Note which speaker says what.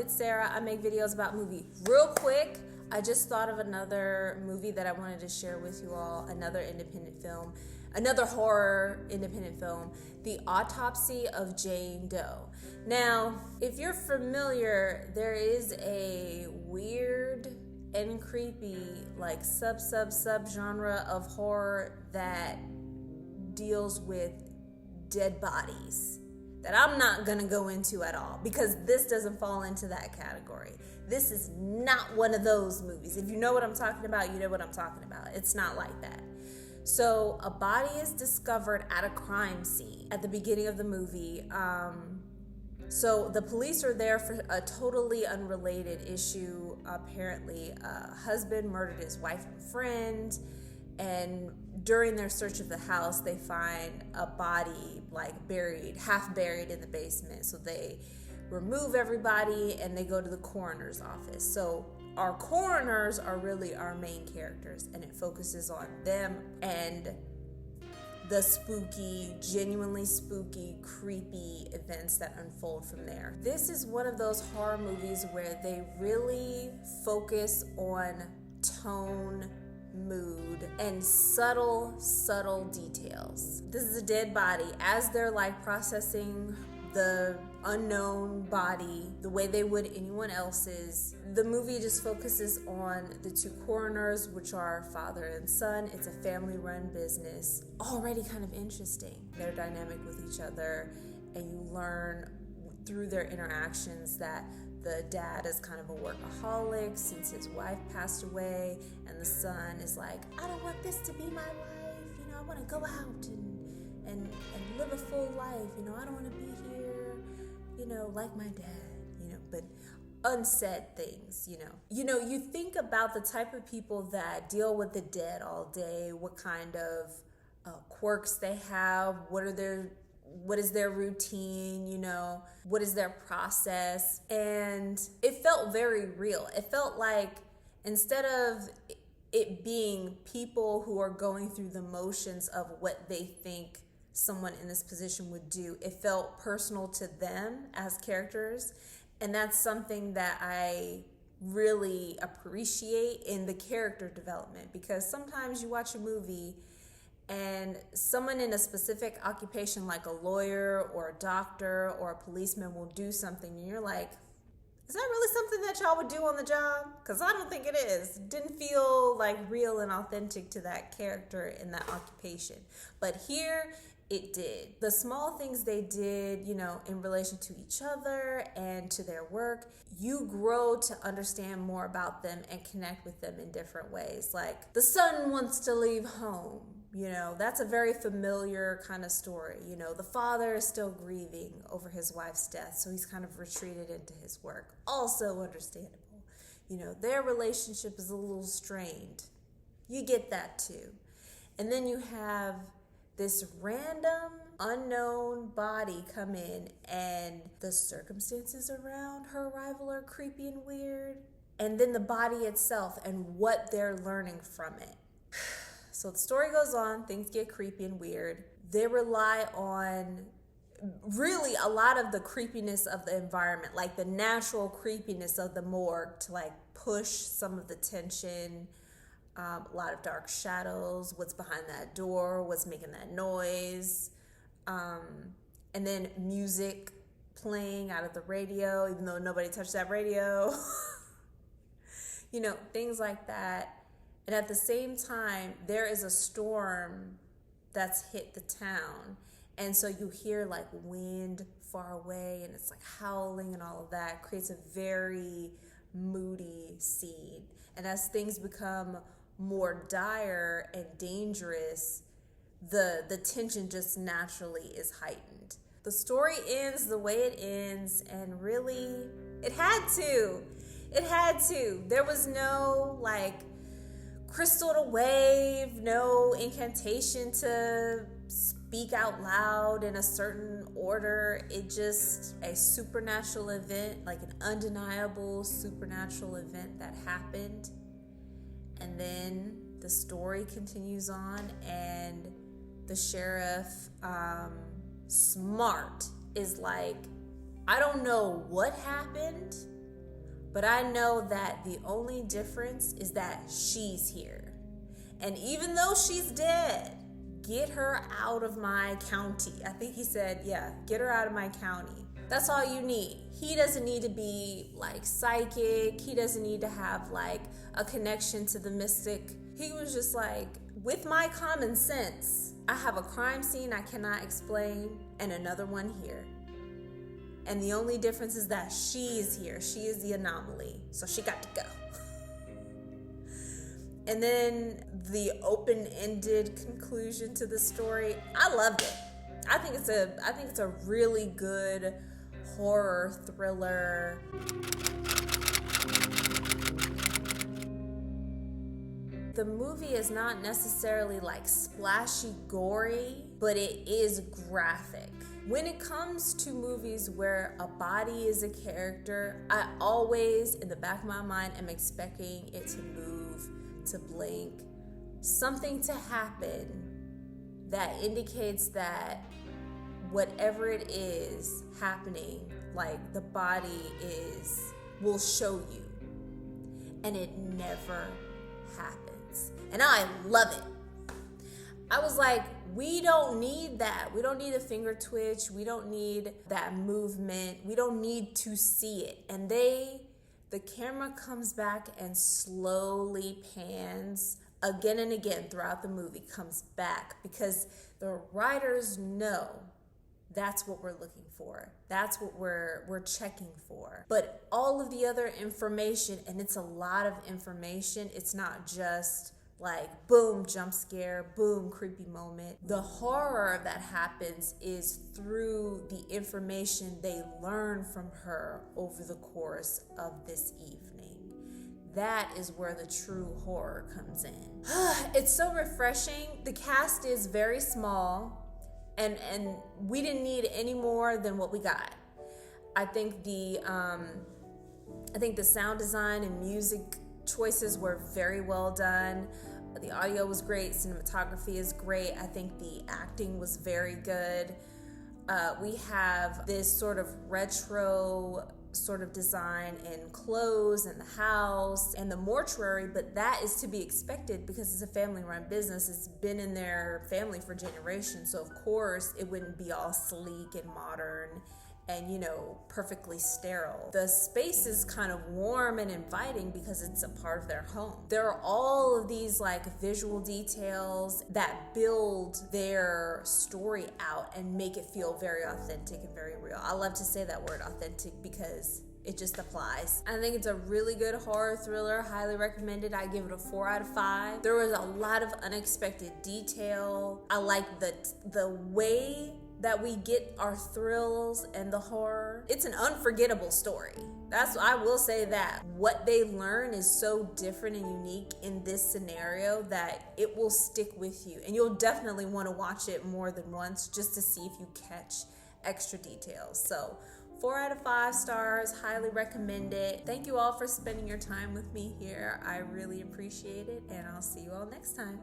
Speaker 1: it's Sarah. I make videos about movies. Real quick, I just thought of another movie that I wanted to share with you all, another independent film, another horror independent film, The Autopsy of Jane Doe. Now, if you're familiar, there is a weird and creepy, like sub-genre of horror that deals with dead bodies that I'm not gonna go into at all, because this doesn't fall into that category. This is not one of those movies. If you know what I'm talking about, you know what I'm talking about. It's not like that. So a body is discovered at a crime scene at the beginning of the movie. So the police are there for a totally unrelated issue. Apparently, a husband murdered his wife and friend, and during their search of the house, they find a body like half buried in the basement. So they remove everybody and they go to the coroner's office. So our coroners are really our main characters, and it focuses on them and the spooky, genuinely spooky, creepy events that unfold from there. This is one of those horror movies where they really focus on tone, mood, and subtle details. This is a dead body. As they're like processing the unknown body the way they would anyone else's, the movie just focuses on the two coroners, which are father and son. It's a family-run business. Already kind of interesting. Their dynamic with each other, and you learn through their interactions that the dad is kind of a workaholic since his wife passed away, and the son is like, I don't want this to be my life. I want to go out and live a full life. I don't want to be here, like my dad, but unsaid things, you think about the type of people that deal with the dead all day, what kind of quirks they have, what is their routine, what is their process. And it felt very real. It felt like instead of it being people who are going through the motions of what they think someone in this position would do, it felt personal to them as characters. And that's something that I really appreciate in the character development, because sometimes you watch a movie and someone in a specific occupation like a lawyer or a doctor or a policeman will do something and you're like, is that really something that y'all would do on the job? Because I don't think it is. It didn't feel like real and authentic to that character in that occupation. But here, it did. The small things they did, in relation to each other and to their work, you grow to understand more about them and connect with them in different ways. Like, the son wants to leave home. That's a very familiar kind of story. The father is still grieving over his wife's death, so he's kind of retreated into his work. Also understandable. Their relationship is a little strained. You get that too. And then you have this random, unknown body come in, and the circumstances around her arrival are creepy and weird. And then the body itself and what they're learning from it. So the story goes on, things get creepy and weird. They rely on really a lot of the creepiness of the environment, like the natural creepiness of the morgue to like push some of the tension. A lot of dark shadows, what's behind that door, what's making that noise. And then music playing out of the radio, even though nobody touched that radio. Things like that. And at the same time, there is a storm that's hit the town. And so you hear like wind far away, and it's like howling and all of that. Creates a very moody scene. And as things become more dire and dangerous, the tension just naturally is heightened. The story ends the way it ends, and really, it had to. There was no like crystal to wave, no incantation to speak out loud in a certain order. It just a supernatural event, like an undeniable supernatural event that happened. And then the story continues on, and the sheriff, Smart, is like, I don't know what happened, But I know that the only difference is that she's here. And even though she's dead, get her out of my county. I think he said, yeah, get her out of my county. That's all you need. He doesn't need to be like psychic. He doesn't need to have like a connection to the mystic. He was just like, with my common sense, I have a crime scene I cannot explain and another one here. And the only difference is that she is here. She is the anomaly. So she got to go. And then the open-ended conclusion to the story, I loved it. I think it's a really good horror thriller. The movie is not necessarily like splashy gory, but it is graphic. When it comes to movies where a body is a character, I always, in the back of my mind, am expecting it to move, to blink, something to happen that indicates that whatever it is happening, like the body will show you. And it never happens. And I love it. I was like, we don't need that. We don't need a finger twitch. We don't need that movement. We don't need to see it. And the camera comes back and slowly pans again and again throughout the movie, comes back because the writers know that's what we're looking for. That's what we're checking for. But all of the other information, and it's a lot of information, it's not just like boom, jump scare, boom, creepy moment. The horror that happens is through the information they learn from her over the course of this evening. That is where the true horror comes in. It's so refreshing. The cast is very small, and we didn't need any more than what we got. I think the sound design and music choices were very well done. The audio was great. Cinematography is great. I think the acting was very good. We have this sort of retro sort of design in clothes and the house and the mortuary, but that is to be expected because it's a family-run business. It's been in their family for generations, so of course it wouldn't be all sleek and modern and, perfectly sterile. The space is kind of warm and inviting because it's a part of their home. There are all of these like visual details that build their story out and make it feel very authentic and very real. I love to say that word authentic because it just applies. I think it's a really good horror thriller, highly recommended. I give it a 4 out of 5. There was a lot of unexpected detail. I like the way that we get our thrills and the horror. It's an unforgettable story. I will say that. What they learn is so different and unique in this scenario that it will stick with you. And you'll definitely want to watch it more than once just to see if you catch extra details. So 4 out of 5 stars, highly recommend it. Thank you all for spending your time with me here. I really appreciate it, and I'll see you all next time.